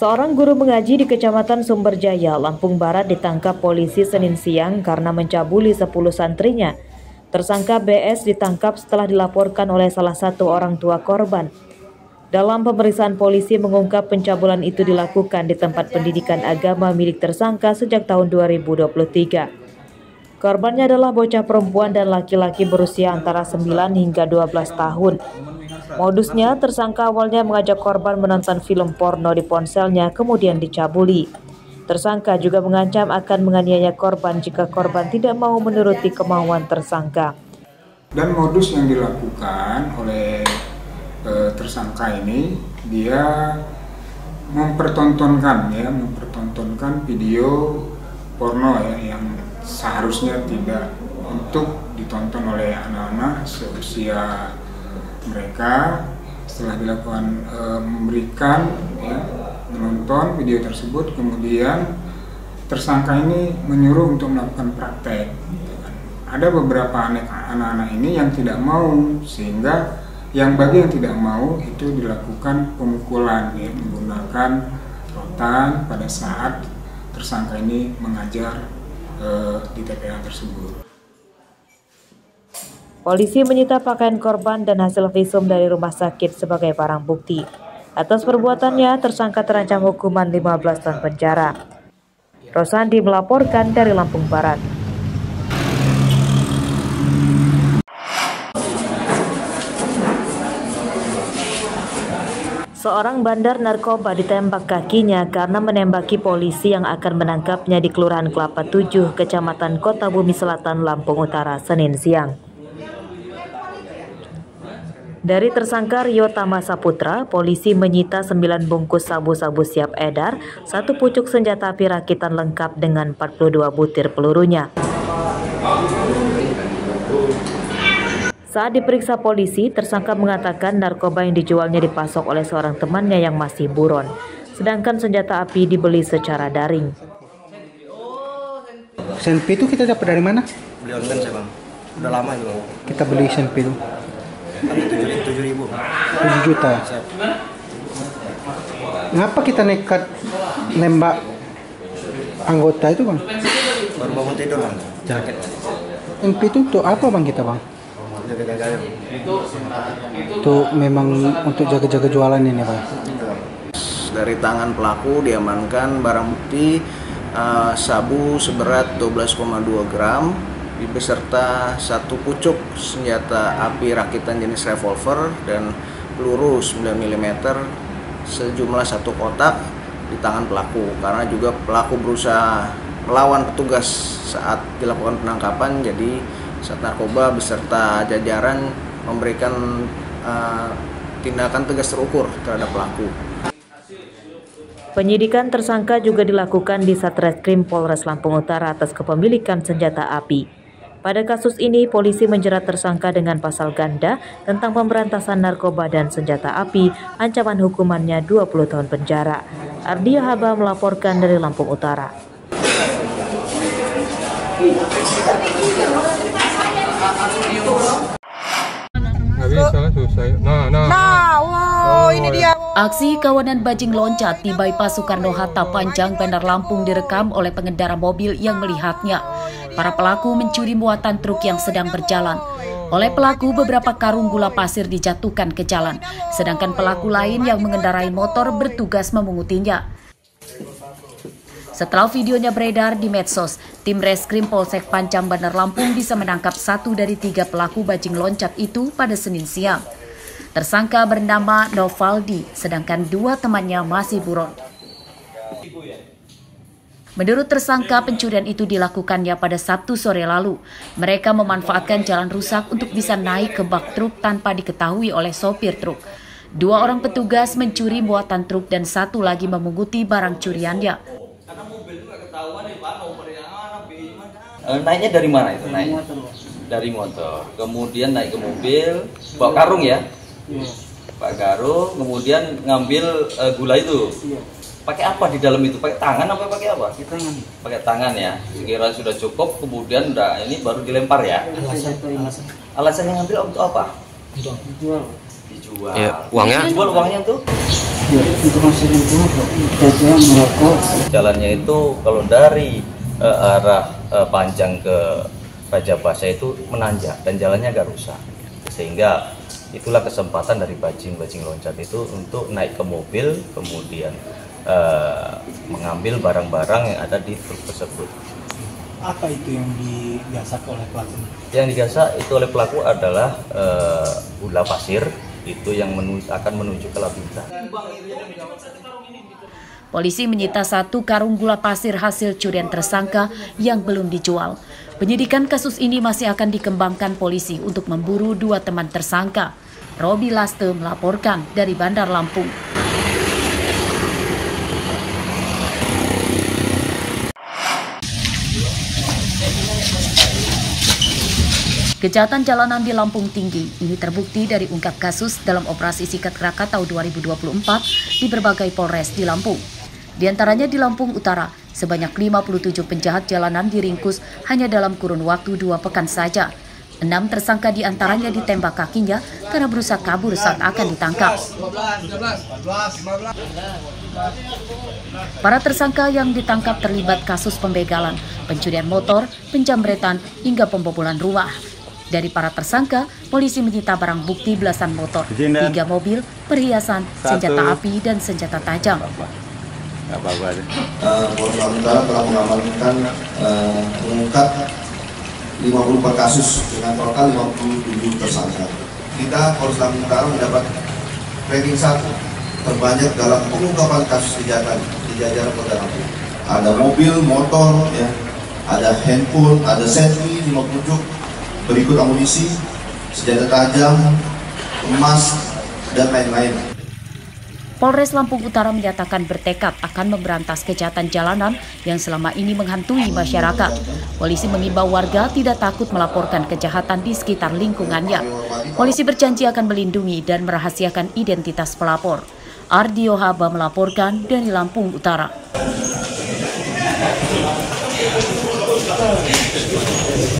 Seorang guru mengaji di Kecamatan Sumberjaya, Lampung Barat ditangkap polisi Senin siang karena mencabuli 10 santrinya. Tersangka BS ditangkap setelah dilaporkan oleh salah satu orang tua korban. Dalam pemeriksaan, polisi mengungkap pencabulan itu dilakukan di tempat pendidikan agama milik tersangka sejak tahun 2023. Korbannya adalah bocah perempuan dan laki-laki berusia antara 9 hingga 12 tahun. Modusnya, tersangka awalnya mengajak korban menonton film porno di ponselnya, kemudian dicabuli. Tersangka juga mengancam akan menganiaya korban jika korban tidak mau menuruti kemauan tersangka. Dan modus yang dilakukan oleh tersangka ini, dia mempertontonkan video porno yang seharusnya tidak untuk ditonton oleh anak-anak seusia mereka. Setelah dilakukan menonton video tersebut, kemudian tersangka ini menyuruh untuk melakukan praktek. Ada beberapa anak-anak ini yang tidak mau, sehingga bagi yang tidak mau itu dilakukan pemukulan menggunakan rotan pada saat tersangka ini mengajar di TPA tersebut. Polisi menyita pakaian korban dan hasil visum dari rumah sakit sebagai barang bukti. Atas perbuatannya, tersangka terancam hukuman 15 tahun penjara. Rosandi melaporkan dari Lampung Barat. Seorang bandar narkoba ditembak kakinya karena menembaki polisi yang akan menangkapnya di Kelurahan Kelapa 7, Kecamatan Kota Bumi Selatan, Lampung Utara, Senin siang. Dari tersangka Rio Tama Saputra, polisi menyita 9 bungkus sabu-sabu siap edar, 1 pucuk senjata api rakitan lengkap dengan 42 butir pelurunya. Saat diperiksa polisi, tersangka mengatakan narkoba yang dijualnya dipasok oleh seorang temannya yang masih buron, sedangkan senjata api dibeli secara daring. Senpi itu kita dapat dari mana? Beli online saya bang, udah lama itu bang. Kita beli senpi itu 7.000. 7 juta. Ngapa kita nekat nembak anggota itu bang? Baru bangun tidur bang, jaket. Senpi itu untuk apa bang kita bang? Jaga-jaga. Itu memang untuk jaga-jaga jualan ini bang. Dari tangan pelaku diamankan barang bukti sabu seberat 12,2 gram beserta 1 pucuk senjata api rakitan jenis revolver dan peluru 9 mm sejumlah 1 kotak di tangan pelaku, karena juga pelaku berusaha melawan petugas saat dilakukan penangkapan. Jadi saat narkoba beserta jajaran memberikan tindakan tegas terukur terhadap pelaku. Penyidikan tersangka juga dilakukan di Satreskrim Polres Lampung Utara atas kepemilikan senjata api. Pada kasus ini, polisi menjerat tersangka dengan pasal ganda tentang pemberantasan narkoba dan senjata api, ancaman hukumannya 20 tahun penjara. Ardia Haba melaporkan dari Lampung Utara. Ini dia. Aksi kawanan bajing loncat di bypass Soekarno-Hatta Panjang, Bandar Lampung direkam oleh pengendara mobil yang melihatnya. Para pelaku mencuri muatan truk yang sedang berjalan. Oleh pelaku, beberapa karung gula pasir dijatuhkan ke jalan, sedangkan pelaku lain yang mengendarai motor bertugas memungutinya. Setelah videonya beredar di medsos, tim Reskrim Polsek Panjang Bandar Lampung bisa menangkap 1 dari 3 pelaku bajing loncat itu pada Senin siang. Tersangka bernama Novaldi, sedangkan 2 temannya masih buron. Menurut tersangka, pencurian itu dilakukannya pada Sabtu sore lalu. Mereka memanfaatkan jalan rusak untuk bisa naik ke bak truk tanpa diketahui oleh sopir truk. 2 orang petugas mencuri muatan truk dan 1 lagi memunguti barang curiannya. Naiknya dari mana itu? Naik dari motor, kemudian naik ke mobil, bawa karung ya? Pak karung, kemudian ngambil gula itu. Pakai apa di dalam itu? Pakai tangan apa pakai apa? Pakai tangan. Pakai tangan ya. Sekiranya sudah cukup, kemudian udah ini baru dilempar ya. Alasan yang ngambil untuk apa? Dijual. Ya, uangnya? Dijual uangnya tuh? Ya, itu masih jajan merokok. Jalannya itu kalau dari arah Panjang ke Raja Basa itu menanjak dan jalannya agak rusak, sehingga itulah kesempatan dari bajing loncat itu untuk naik ke mobil, kemudian mengambil barang-barang yang ada di truk tersebut. Apa itu yang digasak oleh pelaku? Yang digasak itu oleh pelaku adalah gula pasir, itu yang akan menuju ke Labinta. Polisi menyita 1 karung gula pasir hasil curian tersangka yang belum dijual. Penyidikan kasus ini masih akan dikembangkan polisi untuk memburu 2 teman tersangka. Robi Laste melaporkan dari Bandar Lampung. Kejahatan jalanan di Lampung tinggi. Ini terbukti dari ungkap kasus dalam operasi Sikat Krakatau 2024 di berbagai Polres di Lampung. Di antaranya di Lampung Utara, sebanyak 57 penjahat jalanan diringkus hanya dalam kurun waktu 2 pekan saja. 6 tersangka di antaranya ditembak kakinya karena berusaha kabur saat akan ditangkap. Para tersangka yang ditangkap terlibat kasus pembegalan, pencurian motor, penjamretan, hingga pembobolan rumah. Dari para tersangka, polisi menyita barang bukti belasan motor, 3 mobil, perhiasan, senjata api, dan senjata tajam. Polres Lampung Utara telah mengamankan mengungkap 54 kasus dengan total 57 tersangka. Kita Polres Lampung Utara mendapat ranking 1 terbanyak dalam pengungkapan kasus kejahatan di jajaran Polda Lampung. Ada mobil, motor, ya, ada handphone, ada selfie 5 pucuk, berikut amunisi, senjata tajam, emas, dan lain-lain. Polres Lampung Utara menyatakan bertekad akan memberantas kejahatan jalanan yang selama ini menghantui masyarakat. Polisi mengimbau warga tidak takut melaporkan kejahatan di sekitar lingkungannya. Polisi berjanji akan melindungi dan merahasiakan identitas pelapor. Ardio Haba melaporkan dari Lampung Utara.